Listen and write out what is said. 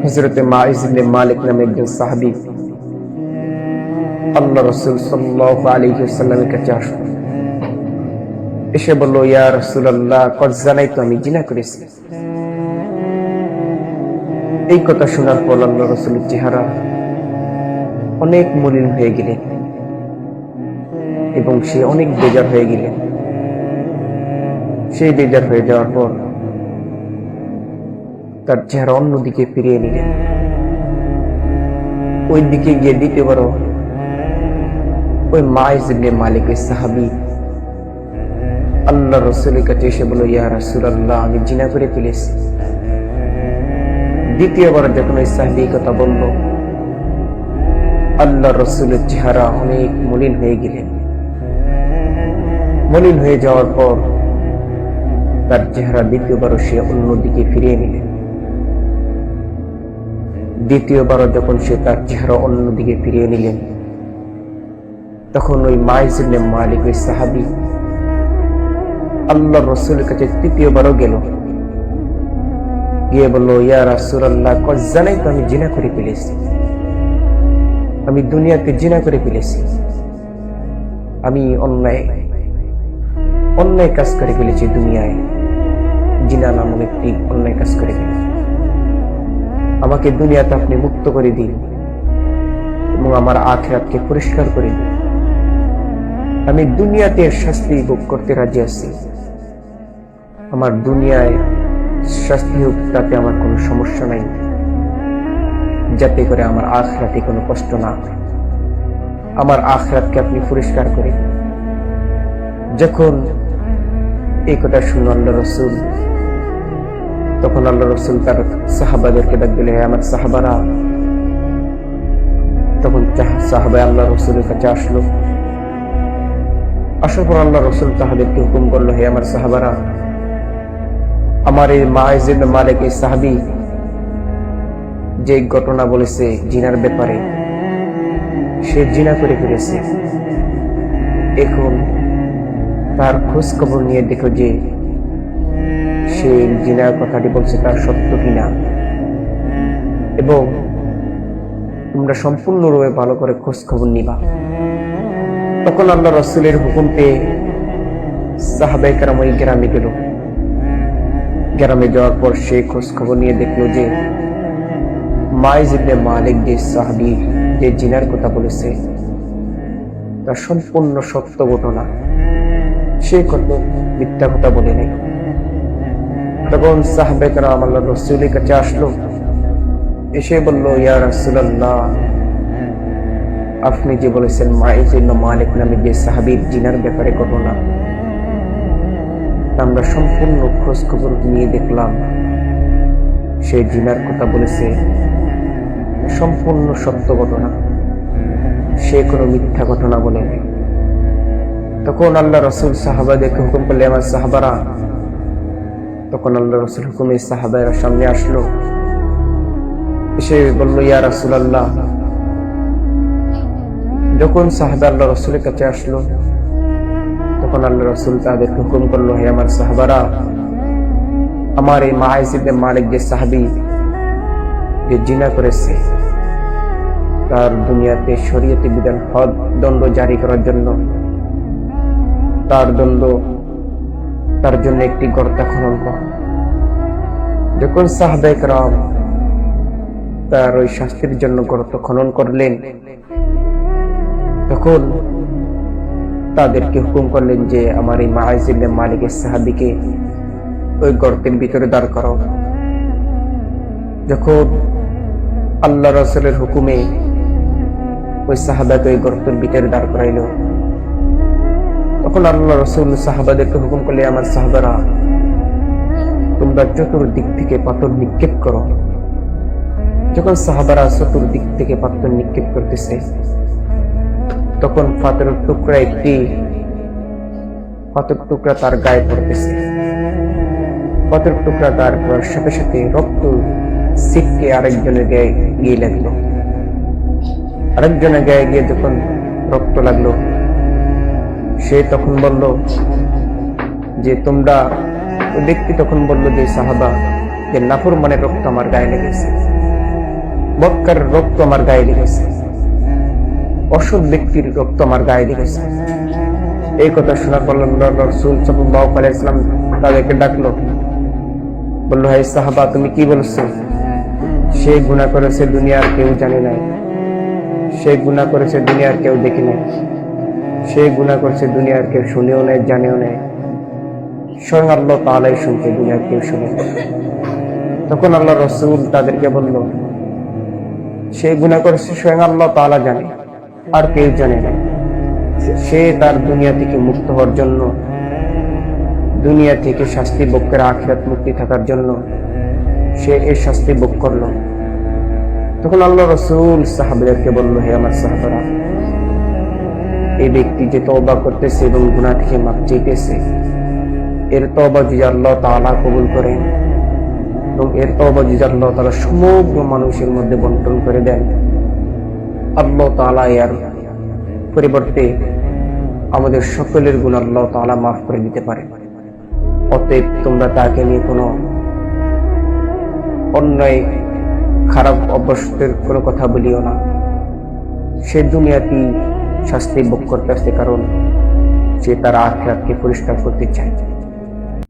হযরতে মাইজ ইবনে মালিক নামে একজন সাহাবী আল্লাহ রাসূল সাল্লাল্লাহু আলাইহি ওয়াসাল্লামের কাছে আসলো। এসে বলল, ইয়া রাসূলুল্লাহ, কদ জানাইতু, আমি জিনা করেছি। এই কথা শোনার পর আল্লাহ রাসূলের চেহারা অনেক মলিন হয়ে গেলেন এবং সে অনেক বেজার হয়ে গেলেন। সেই বেজার হয়ে যাওয়ার পর তার চেহারা অন্যদিকে ফিরিয়ে নিলেন। ওই দিকে গিয়ে দ্বিতীয়বার ওই মাইজ ইবনে মালিক সাহাবী আল্লাহ রাসূলের কাছে এসে বলল, ইয়া রাসূলুল্লাহ, আমি জিনা করে ফেলেছি। দ্বিতীয়বার যখন ওই সাহাবী কথা বলল, আল্লাহ রাসূলের চেহারা অনেক মলিন হয়ে গেলেন। মলিন হয়ে যাওয়ার পর তার চেহারা দ্বিতীয়বারও সে অন্যদিকে ফিরিয়ে নিলেন। দ্বিতীয়বারও যখন সে তার চেহারা অন্যদিকে ফিরিয়ে নিলেন, তখন ওই মাইজ ইবনে মালিক ওই সাহাবী আল্লাহ রাসূলের কাছে তৃতীয়বারও গেল, গিয়ে বলল, ইয়া রাসূলুল্লাহ, কদ জানাইতু, আমি জিনা করে ফেলেছি। আমি দুনিয়াতে জিনা করে ফেলেছি। আমি অন্যায় কাজ করে ফেলেছি। দুনিয়ায় জিনা নামক একটি অন্যায় কাজ করে ফেলেছি। আমাকে দুনিয়াতে আপনি মুক্ত করে দিন এবং আমার আখিরাতকে পরিষ্কার করে দিন। আমি দুনিয়াতে শাস্তি ভোগ করতে রাজি আছি। আমার দুনিয়ায় শাস্তি হোক, তাতে আমার কোনো সমস্যা নাই, যাতে করে আমার আখিরাতে কোনো কষ্ট না হয়। আমার আখিরাতকে আপনি পরিষ্কার করে দিন। যখন এই কথা শুনল আল্লাহ রাসূল, তখন আল্লাহ রাসূল তার সাহাবাদেরকে ডাক দিলেন, আমার সাহাবারা। তখন সাহাবা আল্লাহ রাসূলের কাছে আসলো। আসার পর আল্লাহ রাসূল তাদেরকে হুকুম করলো, হে আমার সাহাবারা, আমার এই মাইজ ইবনে মালিক এই সাহাবী যে ঘটনা বলেছে জিনার ব্যাপারে, সে জিনা করে ফেলেছে। এখন তার খোঁজ খবর নিয়ে দেখো যে সে জিনার কথাটি বলছে তার সত্য কিনা, এবং তোমরা সম্পূর্ণরূপে ভালো করে খোঁজ খবর নিবা। তখন আল্লাহ রাসূলের হুকুম পেয়ে সাহাবায়ে কেরাম ওই গ্রামে গেল। গ্রামে যাওয়ার পর সে খোঁজ খবর নিয়ে দেখলো যে মাইজ ইবনে মালিক যে সাহাবী যে জিনার কথা বলেছে তা সম্পূর্ণ সত্য ঘটনা, সে কত মিথ্যা কথা বলে নাই। তখন সাহাবায়ে কেরাম আল্লাহ রাসূলের কাছে আসলো, এসে বলল, ইয়া রাসূলুল্লাহ, আপনি যে বলেছেন মাইজ ইবনে মালিক নামে যে সাহাবীর জিনার ব্যাপারে ঘটনা, আমরা সম্পূর্ণ খোঁজ খবর নিয়ে দেখলাম সে জিনার কথা বলেছে, সম্পূর্ণ সত্য ঘটনা, সে কোনো মিথ্যা ঘটনা বলে নাই। তখন আল্লাহ রাসূল সাহাবাদেরকে হুকুম করলে, আমার সাহাবারা। তখন আল্লাহ রাসূল হুকুমে সাহাবারা সামনে আসলো, এসে বলল, ইয়া রাসূলুল্লাহ। যখন সাহাবা আল্লাহ রাসূলের কাছে আসলো, তখন আল্লাহ রাসূল তাদেরকে হুকুম করলো, হে আমার সাহাবারা, আমার এই মাইজ ইবনে মালিক যে সাহাবী যে জিনা করেছে, তার দুনিয়াতে শরীয়তে বিধান হদ দণ্ড জারি করার জন্য তার জন্য একটি গর্ত খনন কর। যখন সাহাবায়ে কেরাম তার ওই শাস্তির জন্য গর্ত খনন করলেন, তখন তাদেরকে হুকুম করলেন যে আমার এই মাইজ ইবনে মালিকের সাহাবীকে ওই গর্তের ভিতরে দাঁড় করাও। যখন আল্লাহ রাসূলের হুকুমে ওই সাহাবাকে ওই গর্তের ভিতরে দাঁড় করাইল, তখন আল্লাহ রাসূল সাহাবাদেরকে হুকুম করলে, আমার সাহাবারা, তোমরা চতুর্দিক থেকে পাথর নিক্ষেপ করো। যখন সাহাবারা চতুর্দিক থেকে পাথর নিক্ষেপ করতেছে, তখন পাথরের টুকরা তার গায়ে পড়তেছে। পাথরের টুকরা তার পড়ার সাথে সাথে রক্ত ছিটকে আরেকজনের গায়ে গিয়ে লাগলো। আরেকজনের গায়ে গিয়ে যখন রক্ত লাগলো, সে তখন বলল যে তোমরা, ওই ব্যক্তি তখন বলল যে সাহাবা, যে নাফরমানের রক্ত আমার গায়ে লেগেছে। বৎকার রক্ত আমার গায়ে লেগেছে, অসৎ ব্যক্তির রক্ত আমার গায়ে লেগেছে। এই কথা শোনার পর রাসূল সাল্লাল্লাহু আলাইহি ওয়াসাল্লাম তাদেরকে ডাকলো, বলল, হে সাহাবা, তুমি কি বলছো? সে গুনাহ করেছে, দুনিয়ার কেউ জানে নাই। সে গুনাহ করেছে, দুনিয়ার কেউ দেখে নাই। সে গুনাহ করেছে, দুনিয়ার কেউ শুনেও নাই, জানেও নাই। স্বয়ং আল্লাহ তাআলাই শুনছে, দুনিয়ার কেউ শুনে নাই। তখন আল্লাহ রাসূল তাদেরকে বলল, সে গুনাহ করেছে, স্বয়ং আল্লাহ তাআলা জানে, আর কেউ জানে না। সে তার দুনিয়া থেকে মুক্ত হওয়ার জন্য, দুনিয়া থেকে শাস্তি ভোগ করে আখিরাত মুক্তি থাকার জন্য সে এই শাস্তি ভোগ করলো। তখন আল্লাহ রাসূল সাহাবাদেরকে বলল, হে আমার সাহাবারা, এই ব্যক্তি যে তওবা করতেছে এবং গুনাহ থেকে মাফ চাইতেছে, এর তওবা যদি আল্লাহ তাআলা কবুল করেন এবং এর তওবা যদি আল্লাহ তাআলা সমগ্র মানুষের মধ্যে বন্টন করে দেন, আল্লাহ তাআলা এর পরিবর্তে আমাদের সকলের গুনাহ আল্লাহ তাআলা মাফ করে দিতে পারে। অতএব তোমরা তাকে নিয়ে কোনো অন্যায় খারাপ অভ্যাসের কোনো কথা বলিও না। সে দুনিয়াতেই শাস্তি ভোগ করতে আসছে, কারণ সে তার আখিরাতকে পরিষ্কার করতে চায়।